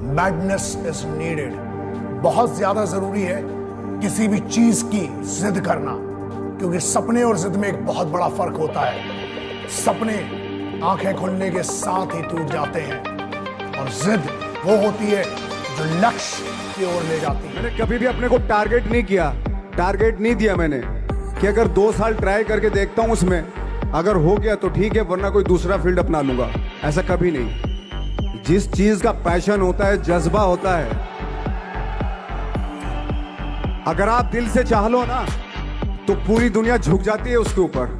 Madness is needed. बहुत ज्यादा जरूरी है किसी भी चीज की जिद करना, क्योंकि सपने और जिद में एक बहुत बड़ा फर्क होता है। सपने आंखें खुलने के साथ ही टूट जाते हैं और जिद वो होती है जो लक्ष्य की ओर ले जाती है। मैंने कभी भी अपने को टारगेट नहीं किया, टारगेट नहीं दिया मैंने कि अगर 2 साल ट्राई करके देखता हूं उसमें अगर हो गया तो ठीक है, वरना कोई दूसरा फील्ड अपना लूंगा। ऐसा कभी नहीं। जिस चीज का पैशन होता है, जज्बा होता है, अगर आप दिल से चाह लो ना तो पूरी दुनिया झुक जाती है उसके ऊपर।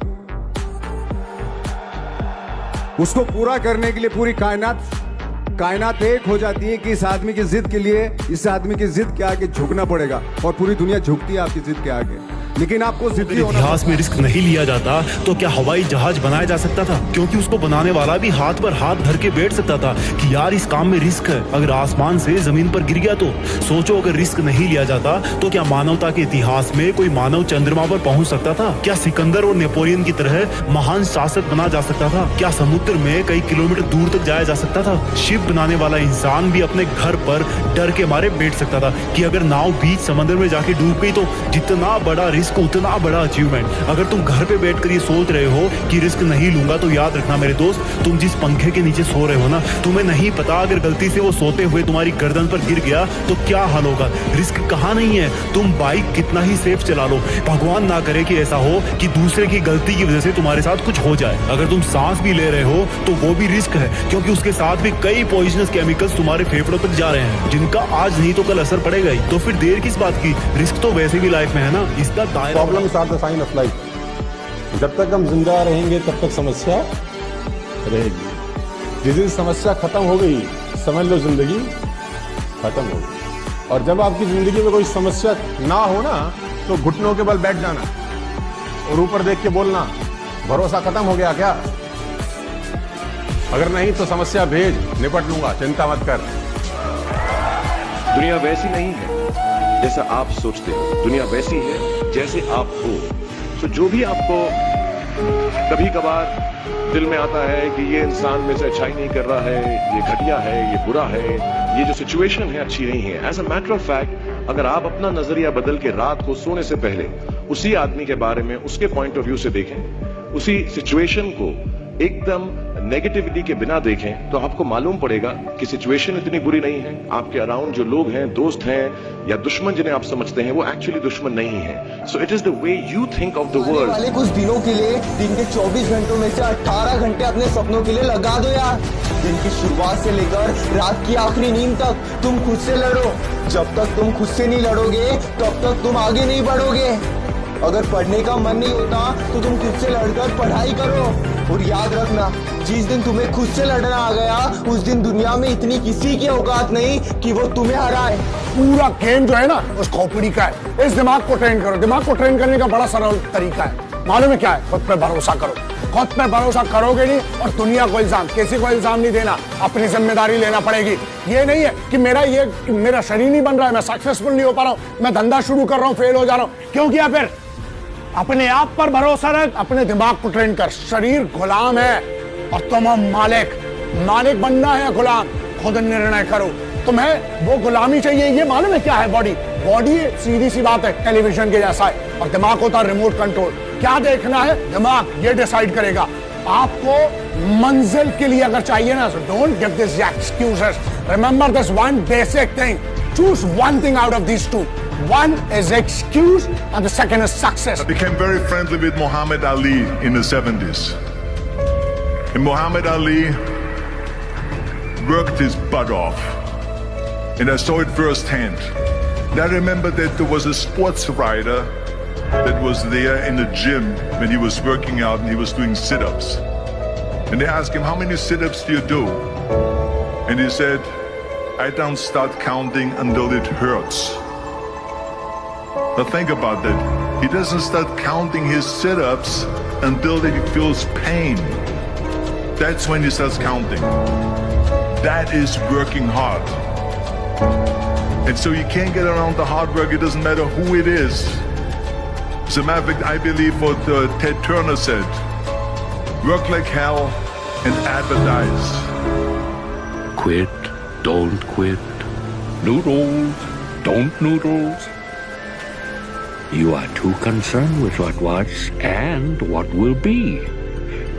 उसको पूरा करने के लिए पूरी कायनात एक हो जाती है कि इस आदमी की जिद के लिए, इस आदमी की जिद के आगे झुकना पड़ेगा, और पूरी दुनिया झुकती है आपकी जिद के आगे। लेकिन आपको जिद्दी होना। इतिहास में रिस्क नहीं लिया जाता तो क्या हवाई जहाज बनाया जा सकता था? क्योंकि उसको बनाने वाला भी हाथ पर हाथ धर के बैठ सकता था कि यार इस काम में रिस्क है, अगर आसमान से जमीन पर गिर गया तो। सोचो, अगर रिस्क नहीं लिया जाता तो क्या मानवता के इतिहास में कोई मानव चंद्रमा पर पहुंच सकता था? क्या सिकंदर और नेपोलियन की तरह महान शासक बना जा सकता था? क्या समुद्र में कई किलोमीटर दूर तक जाया जा सकता था? शिप बनाने वाला इंसान भी अपने घर पर डर के मारे बैठ सकता था कि अगर नाव बीच समंदर में जाके डूब गई तो जितना बड़ा रिस्क उतना बड़ा अचीवमेंट। अगर तुम घर पे बैठकर ये सोच रहे हो कि रिस्क नहीं लूंगा, तो याद रखना मेरे दोस्त, तुम जिस पंखे के नीचे सो रहे हो ना, तुम्हें नहीं पता अगर गलती से वो सोते हुए तुम्हारी गर्दन पर गिर गया तो क्या हाल होगा। रिस्क कहाँ नहीं है, तुम बाइक कितना ही सेफ चला लो, भगवान ना करे कि ऐसा हो कि दूसरे की गलती की वजह से तुम्हारे साथ कुछ हो जाए। अगर तुम सांस भी ले रहे हो तो वो भी रिस्क है, क्योंकि उसके साथ भी कई पॉइजनस केमिकल्स तुम्हारे फेफड़ों तक जा रहे हैं, जिनका आज नहीं तो कल असर पड़ेगा ही। तो फिर देर किस बात की, रिस्क तो वैसे भी लाइफ में है ना, इसका दायरा। Problems are the sign of life. जब तक हम जिंदा रहेंगे तब तक समस्या रहेगी। जिस दिन समस्या खत्म हो गई, समझ लो जिंदगी खत्म हो गई। और जब आपकी जिंदगी में कोई समस्या ना हो ना, तो घुटनों के बल बैठ जाना और ऊपर देख के बोलना, भरोसा खत्म हो गया क्या? अगर नहीं तो समस्या भेज, निपट लूंगा, चिंता मत कर। दुनिया वैसी नहीं है जैसा आप सोचते हो, दुनिया वैसी है जैसे आप हो। तो जो भी आपको कभी कभार दिल में आता है कि ये इंसान में से अच्छाई नहीं कर रहा है, ये घटिया है, ये बुरा है, ये जो सिचुएशन है अच्छी नहीं है, as a matter of fact अगर आप अपना नजरिया बदल के रात को सोने से पहले उसी आदमी के बारे में उसके पॉइंट ऑफ व्यू से देखें, उसी सिचुएशन को एकदम नेगेटिविटी के बिना देखें, तो आपको मालूम पड़ेगा कि सिचुएशन इतनी बुरी नहीं है। आपके अराउंड जो लोग हैं, दोस्त हैं या दुश्मन जिन्हें आप समझते हैं, वो एक्चुअली दुश्मन नहीं है। So it is the way you think of the world. वाले कुछ दिनों के लिए दिन के 24 घंटों में से 18 घंटे अपने सपनों के लिए लगा दो यार। दिन की शुरुआत से लेकर रात की आखिरी नींद तक तुम खुद से लड़ो। जब तक तुम खुद से नहीं लड़ोगे तब तक तुम आगे नहीं बढ़ोगे। अगर पढ़ने का मन नहीं होता तो तुम खुद से लड़कर पढ़ाई करो। और याद रखना, जिस दिन तुम्हें खुद से लड़ना आ गया, उस दिन दुनिया में इतनी किसी की औकात नहीं कि वो तुम्हें हराए। पूरा गेम जो है ना उस खोपड़ी का है। इस दिमाग को ट्रेन करो। दिमाग को ट्रेन करने का बड़ा सरल तरीका है, मालूम है क्या है? खुद पे भरोसा करो। खुद पे भरोसा करोगे नहीं और दुनिया को इल्जाम, किसी को इल्जाम नहीं देना, अपनी जिम्मेदारी लेना पड़ेगी। ये नहीं है कि मेरा शरीर नहीं बन रहा है, मैं सक्सेसफुल नहीं हो पा रहा हूं, मैं धंधा शुरू कर रहा हूं, फेल हो जा रहा हूं। क्यों किया? फिर अपने आप पर भरोसा रख, अपने दिमाग को ट्रेन कर। शरीर गुलाम है और तुम मालिक बनना है। गुलाम खुद निर्णय करो। तुम्हें वो गुलामी चाहिए। ये मालूम है क्या है? बॉडी सीधी सी बात है, टेलीविजन के जैसा है, और दिमाग होता है रिमोट कंट्रोल। क्या देखना है? दिमाग ये डिसाइड करेगा। आपको मंजिल के लिए अगर चाहिए ना, so don't give these excuses. Remember this one basic thing. Choose one thing out of these two. One is excuse and the second is success. I became very friendly with Muhammad Ali in the 70s. And Muhammad Ali worked his butt off. And I saw it firsthand. And I remember that there was a sports writer that was there in the gym when he was working out and he was doing sit-ups. And they asked him, how many sit-ups do you do? And he said, I don't start counting until it hurts. Now think about that. He doesn't start counting his sit-ups until he feels pain. That's when he starts counting. That is working hard. And so you can't get around the hard work. It doesn't matter who it is. As a matter of fact, I believe what Ted Turner said. Work like hell and advertise. Quit, don't quit. Noodles, don't noodles. You are too concerned with what was and what will be.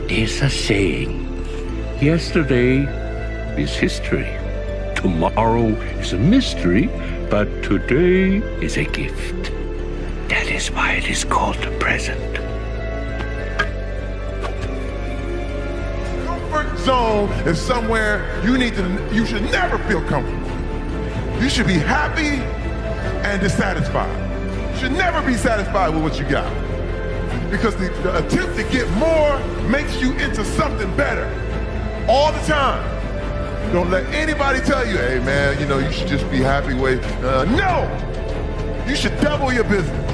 There's a saying, yesterday is history. Tomorrow is a mystery, but today is a gift. That is why it is called the present. Comfort zone is somewhere you should never feel comfortable. You should be happy and dissatisfied. You should never be satisfied with what you got. Because the attempt to get more makes you into something better all the time. Don't let anybody tell you, hey man, you should just be happy with, no! You should double your business.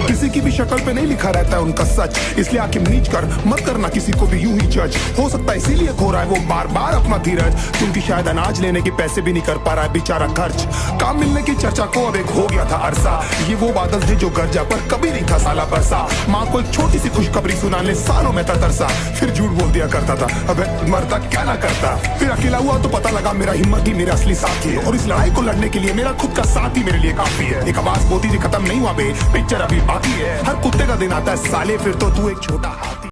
किसी की भी शक्ल पे नहीं लिखा रहता है उनका सच, इसलिए आंखें नीच कर मत करना किसी को भी यूं ही जज। हो सकता है इसीलिए खो रहा है वो बार बार अपना धीरज, क्योंकि शायद अनाज लेने के पैसे भी नहीं कर पा रहा है बेचारा खर्च। काम मिलने की चर्चा को अब एक हो गया था अरसा, ये वो बादल थे जो गरजा पर कभी नहीं था साला बरसा। माँ को एक छोटी सी खुशखबरी सुनाने सालों में था तरसा, फिर झूठ बोल दिया करता था, अबे मरता क्या ना करता। फिर अकेला हुआ तो पता लगा मेरा हिम्मत ही मेरा असली साथी है, और इस लड़ाई को लड़ने के लिए मेरा खुद का साथ ही मेरे लिए काफी है। एक आवाज बोलती थी खत्म नहीं हुआ बे, पिक्चर अभी बाकी है। हर कुत्ते का दिन आता है साले, फिर तो तू एक छोटा हाथी।